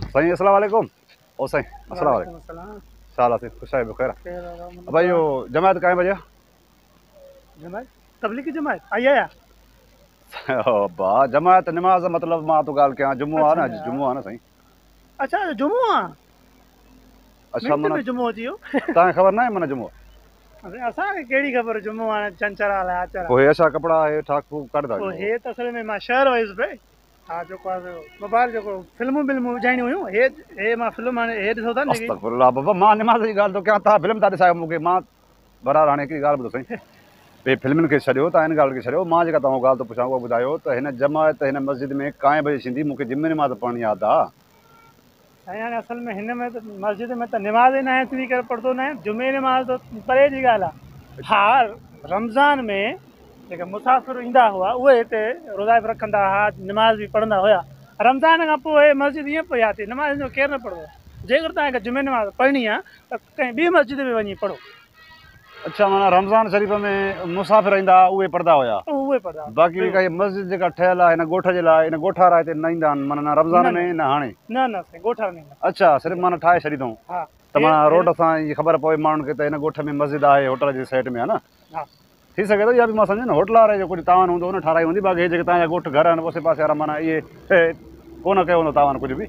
साईं अस्सलाम वालेकुम। ओ साईं अस्सलाम वालेकुम। साला से खुश है बखैर। भाई यो जमात काहे बजे? जमात तबलीगी जमात आई है ओ बा जमात नमाज मतलब मां तो गाल क्या जुम्मो आ ना जुम्मो आ ना साईं। अच्छा जुम्मो आ अच्छा मिनट मन में जुम्मो थियो ता खबर ना है मन जुम्मो। अरे असा के केड़ी खबर जुम्मो आ चंचरा ला आचरा कोई ऐसा कपड़ा है ठाक फूक कर दा। ओ हे त असल में मा शहर वाइज पे हां जो को मोबाइल जो फिल्मू बिल्मू जाणी हुयो हे मा फिल्म हे दिसो था लेकिन अस्तगफुरुल्लाह बाबा मां नमाज की गाल तो क्या ता फिल्म ता दिसायो मुके मां बरार हाने की गाल बुधो साईं। बे फिल्मन के छड़ियो ता इन गाल के छड़ियो मां जेका तवा गाल तो पुछा वो बुधायो त हिन जमात हिन मस्जिद में काए बजे सिंधी मुके जिम्मे नमाज पढ़नी याद आ। साईं असल में हिन में तो मस्जिद में तो नमाज ही ना है इतनी कर पढ़तो ना जुमे नमाज तो परे जी गाल हाँ रमज़ान में जेके मुसाफ़िर ईंदा हुआ उहे हिते रोज़ा बि रखंदा हुआ नमाज़ भी पढ़ंदा हुआ रमज़ान खां पोइ मस्जिद ईअं पिया थी नमाज़ जो केरु न पढ़ंदो जेकर तव्हांखे जुमे नमाज़ पढ़णी आहे त कंहिं ॿी मस्जिद में वञी पढ़ो। अच्छा माना रमज़ान शरीफ़ में मुसाफ़िर ईंदा उहे पढ़दा हुया उहे पढ़ंदा बाक़ी काई मस्जिद जेका ठहियल आहे हिन ॻोठ जे लाइ हिन ॻोठारा हिते न ईंदा आहिनि माना न रमज़ान में न हाणे न न साईं ॻोठारा न ईंदा। अच्छा सिर्फ़ु माना ठाहे छॾींदो हा त माना रोड सां इहा ख़बर पवे माण्हुनि खे त हिन ॻोठ में मस्जिद आहे होटल जे साइड में आहे न। हा थी सघे थो इहा बि मां सम्झो न होटल वारे जो कुझु तावान हूंदो हुन ठाराई हूंदी बाक़ी जेके तव्हांजा ॻोठ घर आहिनि आसे पासे वारा माना इहे कोन कयो हूंदो तावान कुझु बि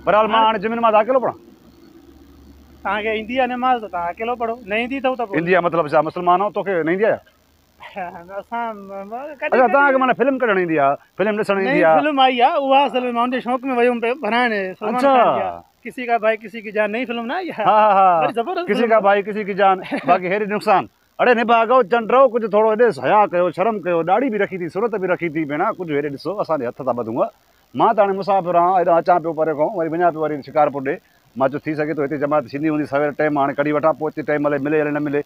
बहरहाल मां हाणे ज़मीन मां अकेलो पढ़ां तव्हांखे ईंदी आहे नमाज़ त तव्हां अकेलो पढ़ो न ईंदी अथव त ईंदी आहे मतिलबु छा मुस्लमान हो तोखे न ईंदी आहे? असां अच्छा तव्हांखे माना फिल्म कढणु ईंदी आहे फिल्म ॾिसणु ईंदी आहे? फिल्म आई आहे उहा असल में मां उनजे शौक़ में वयुमि पे बनाइण किसी का भाई किसी की जान नई फिल्म ना आई है। हाँ हाँ जबरदस्त किसी का भाई किसी की जान बाक़ी हेड़ी नुक़सान अड़े निभागो चंड रहो कुछ थोड़ो हेॾे हया कयो शर्म कयो दाढ़ी भी रखी थी सूरत भी रखी थी भेण कुछ हेॾे ॾिसो असांजे हथ था ॿधूं मां त हाणे मुसाफ़िर आहियां हेॾा अचां पियो परे खां वरी वञा पियो वरी शिकारपुर ॾे मां चयो थी सघे थो हिते जमात थींदी हूंदी सवेल टाइम हाणे कढी वठां पोइ हिते टाइम मिले या न मिले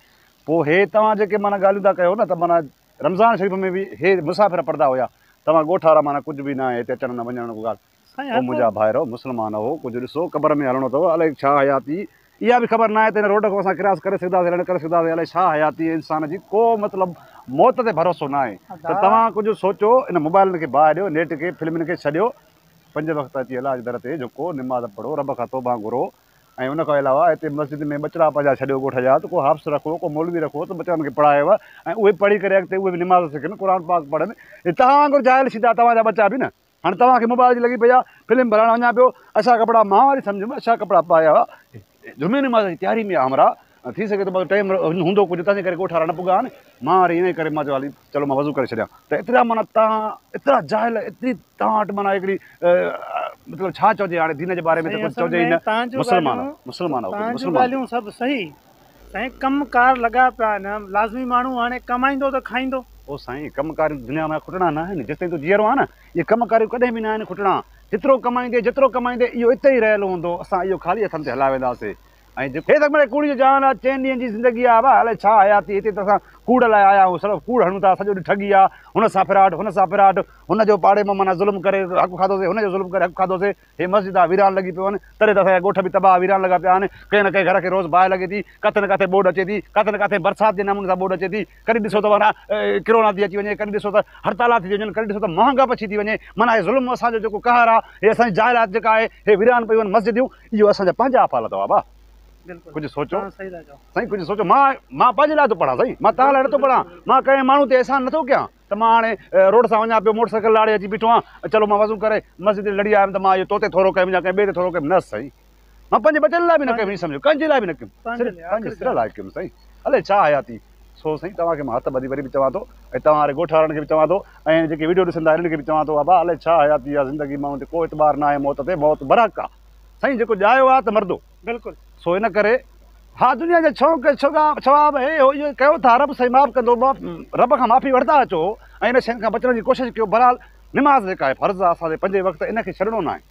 पोइ हे तव्हां जेके माना ॻाल्हियूं था कयो न त माना रमज़ान शरीफ़ में बि हे मुसाफ़िर पढ़ंदा हुया तव्हां ॻोठारा माना कुझु बि न आहे हिते अचण न वञण को ॻाल्हि पोइ मुंहिंजा भाइरो मुस्लमान हो कुझु ॾिसो क़बर में हलणो अथव अलाए छा हयाती इहा बि ख़बर न आहे त हिन रोड खां असां क्रॉस करे सघंदासीं न करे सघंदासीं अलाए छा हयाती इंसान जी को मतिलबु मौत ते भरोसो न आहे त तव्हां कुझु सोचो इन मोबाइल खे बाहि ॾियो नेट खे फिल्मुनि खे छॾियो 5 वक़्त अची अलाह जे दर ते जेको निमाज़ पढ़ो रब खां तौबा घुरो ऐं उन खां अलावा हिते मस्जिद में ॿचिड़ा पंहिंजा छॾियो ॻोठ जा त को हाफ़्स रखो को मौलवी रखो त ॿचड़नि खे पढ़ायव ऐं उहे पढ़ी करे अॻिते उहे बि निमाज़ सिखनि क़ुर पाक पढ़नि तव्हां वांगुरु जाइल सीधा तव्हांजा बचा बि न हाणे तव्हांखे मोबाइल जी लॻी पई आहे फिल्म भरणु वञा पियो अछा कपिड़ा मां वरी सम्झ अछा कपिड़ा पाया हुआ जुमे नमाज़ जी तयारी में आहे हमरा थी सघे थो टाइम हूंदो कुझु तंहिंजे करे ॻोठारा न पुॻा आहिनि मां वरी इन करे मां चयो हली चलो मां वज़ू करे छॾियां त एतिरा माना तव्हां एतिरा जाइल एतिरी तव्हां वटि माना हिकिड़ी मतिलबु छा चइजे हाणे दीन जे बारे में त कुझु चइजे ई न मुस्लमान ॻाल्हियूं सभु सही साईं कमकार लॻा पिया आहिनि लाज़मी माण्हू हाणे कमाईंदो त खाईंदो ओ साईं कमकार दुनिया में खुटणा न आहिनि जेसिताईं तूं जीअरो आहे न इहे कमकारियूं कॾहिं बि न आहिनि खुटणा जेतिरो कमाईंदे इहो हिते ई रहियलु हूंदो असां इहो ख़ाली हथनि ते हलाए वेंदासीं ऐं हे त मिड़े कूड़ जो जान आहे 4 ॾींहंनि जी ज़िंदगी आहे भाउ अलाए छा हयाती हिते त असां कूड़ लाइ आया आहियूं सिर्फ़ु कूड़ हणूं था सॼो ॾींहुं ठगी आहे हुन सां फिराट हुनजो पाड़े में माना ज़ुल्म करे हक़ु खाधोसीं हुनजो ज़ुल्म करे हक़ु खाधोसीं हे मस्जिद आहे वीरान लॻी पियो आहिनि तॾहिं त असांजा ॻोठ बि तबाह वीरान लॻा पिया आहिनि कंहिं न कंहिं घर खे रोज़ बाहि लॻे थी किथे न किथे बोर्ड अचे थी किथे न किथे बरसाति जे नमूने सां बोर्ड अचे थी कॾहिं ॾिसो त माना किरोना थी अची वञे कॾहिं ॾिसो त हड़ताला थी वञनि कॾहिं ॾिसो त महांगा पछी थी वञे माना हे ज़ुल्म असांजो जेको कहर आहे हे असांजी जाइलात जेका आहे हे वीरान पियूं आहिनि मस्जिदियूं इहो असांजा पंहिंजा अफ़ाल अथव भाउ कुझु सोचो साईं कुझु सोचो मां पंहिंजे लाइ थो पढ़ां साईं मां तव्हां लाइ नथो पढ़ां मां कंहिं माण्हू ते अहसान नथो कयां त मां हाणे रोड सां वञा पियो मोटरसाइकिल लाड़े अची बीठो आहियां चलो मां वज़ू करे मस्जिद लड़ी आयुमि त मां इहो तोते थोरो कयुमि या कंहिं ॿिए ते थोरो कयुमि न साईं मां पंहिंजे बचनि लाइ बि न कयुमि सम्झो कंहिंजे लाइ बि न कयुमि पंहिंजे सिर लाइ कयुमि साईं अलाए छा हयाती सो साईं तव्हांखे मां हथ ॿधी वरी बि चवां थो ऐं तव्हां वारे ॻोठ वारनि खे बि चवां थो ऐं जेके वीडियो ॾिसंदा हिननि खे बि चवां थो बाबा अलाए छा हयाती आहे ज़िंदगी माण्हू ते को एतबार न आहे मौत ते मौत बराक आहे साईं जेको ॼायो आहे त मरदो बिल्कुलु सो इन करे हा दुनिया जा छवाब इहो कयो था रब साईं माफ़ु कंदो रब खां माफ़ी वठंदा अचो ऐं इन शयुनि खां बचण जी कोशिशि कयो बहरहाल निमाज़ जेका आहे फ़र्ज़ु आहे असांजे 5 वक़्त इनखे छॾिणो न आहे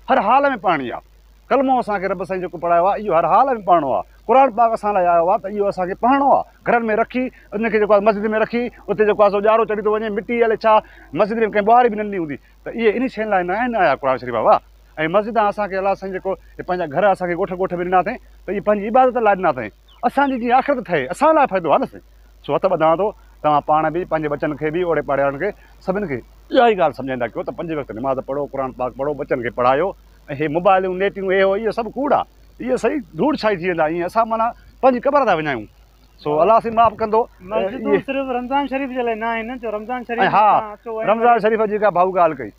हर हाल में पढ़णी आहे कलमो असांखे रब साईं जेको पढ़ायो आहे इहो हर हाल में पढ़णो आहे क़ुर पाक असां लाइ आयो आहे त इहो असांखे पढ़णो आहे घरनि में रखी उनखे जेको आहे मस्जिद में रखी उते जेको आहे सो ॼारो चढ़ी थो वञे मिटी हले छा मस्जिद में कंहिं ॿुहारी बि नंढी हूंदी त इहे इन शयुनि लाइ न आहिनि आया क़ुर शरीफ़ बाबा ऐं मस्जिद असांखे अलाह साईं जेको पंहिंजा घर असांखे ॻोठ में ॾिना अथई त इहे पंहिंजी इबादत लाइ ॾिना अथई असांजी जीअं आख़िरत ठहे असां लाइ फ़ाइदो आहे न साईं सो हथ ॿधां थो तव्हां पाण बि पंहिंजे बचनि खे बि ओड़े पाड़े वारनि खे सभिनि खे इहा ई ॻाल्हि सम्झाईंदा कयो त 5 वक़्त निमाज़ पढ़ो क़ुर पाक पढ़ो बचनि खे पढ़ायो हे मोबाइलूं नेटियूं हे हो इहो सभु कूड़ आहे इहो सही धूड़ छाई थी वेंदा ईअं असां माना पंहिंजी क़बर था विञायूं सो अलाह से माफ़ कंदो मस्जिदूं सिर्फ़ रमज़ान शरीफ़ जे लाइ न आहिनि जो रमज़ान शरीफ़ हा तव्हां अचो ऐं रमज़ान शरीफ़ जी का भाऊ ॻाल्हि कई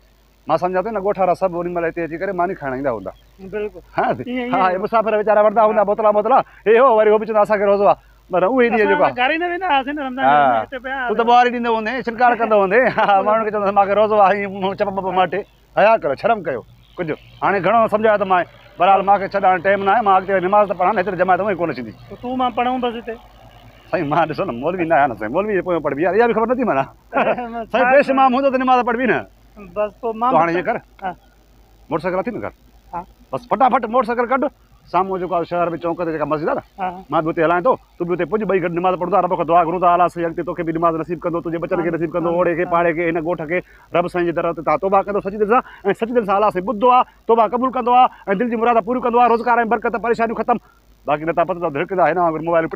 मां सम्झां थो न ॻोठारा सभु ओॾी महिल हिते अची करे मानी खाइण ईंदा हूंदा बिल्कुलु हा ईअं हा हे मुसाफ़िर वीचारा वठंदा हूंदा बोतला बोतला हे हो वरी हो बि चवंदा असांखे रोज़ो आहे पर उहे ॾींहं जेको आहे घर ई न वेंदा हुआसीं न रमज़ान हा में हिते पिया तूं त ॿुहारी ॾींदो हूंदे छिनकार कंदो हूंदे हा माण्हुनि खे चवंदो मूंखे रोज़ो आहे हीअं चप पप माटे हया करो शर्म कयो कुझु हाणे घणो सम्झायो त मां बहरहाल मूंखे छॾण टाइम न आहे मां अॻिते निमाज़ त पढ़ां न हेतिरे जमायत उहे कोन थींदी तूं मां पढ़ूं बसि हिते साईं मां ॾिसो न मौलवी न आहियां न साईं मौलवी जे पोयां पढ़बी आहे इहा बि ख़बर नथी माना साईं बेशमाम हूंदो त निमाज़ पढ़बी न बसि पोइ मां तूं हाणे ईअं कर हा मोटरसाइकिल अथी न कर हा बसि फटाफट मोटरसाइकिल कढ साम्हूं जेको आहे शहर में चौंक ते जेका मस्जिद आहे न हा मां बि उते हलायां थो तूं बि उते पुॼ ॿई गॾु निमाज़ पढ़ंदा रब खां दुआ घुरूं था अलाह साईं अॻिते तोखे बि निमाज़ नसीब कंदो तुंहिंजे बचनि खे नसीब कंदो ओड़े खे पाड़े खे हिन ॻोठ खे रब साईं जे दर ते तव्हां तौबा कंदो सची दिलि सां ऐं सची दिलि सां अलाह साईं ॿुधंदो आहे तौबा क़बूल कंदो आहे ऐं दिलि जी मुराद पूरी कंदो आहे रोज़गार ऐं बरकत परेशानियूं ख़तमु बाक़ी न तव्हां पतो अथव धिड़कंदा हिन वांगुरु मोबाइल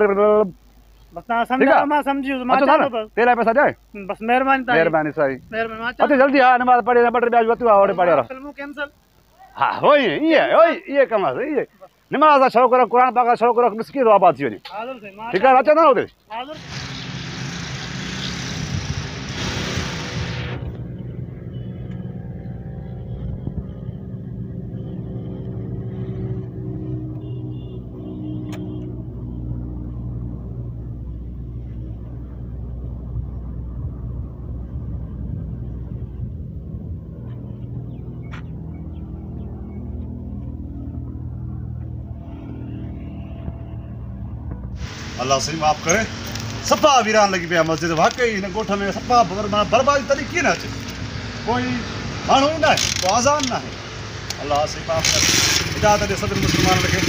बसि तव्हां सम्झो मां सम्झी वियुसि मां चवां थो बसि तेरे पैसा ॾिए बसि महिरबानी तव्हांजी महिरबानी साईं महिरबानी मां चवां अचो जल्दी हा निमाज़ पढ़े ॿ टे ॿिया वरितो आहे ओड़े पाड़े वारा फिल्मूं कैंसल हा हो इहे कम आहे इहे निमाज़ जा शौक़ु रख क़ुर पाक जा शौक़ु रख मिस्कीन आबाद थी वञे हाज़िर साईं मां ठीकु आहे अचंदा न हुते हाज़िर अल्लाह सही माफ़ करे सफ़ा वीरान लॻी पिया मस्जिद वाकई हिन ॻोठ में सफ़ा बर्बादी तॾहिं कीअं न अचे कोई माण्हू ई न आहे को आज़ान न आहे अल्लाह सही माफ़ करे इजाज़त ॾे सभिनी मुस्लमाननि खे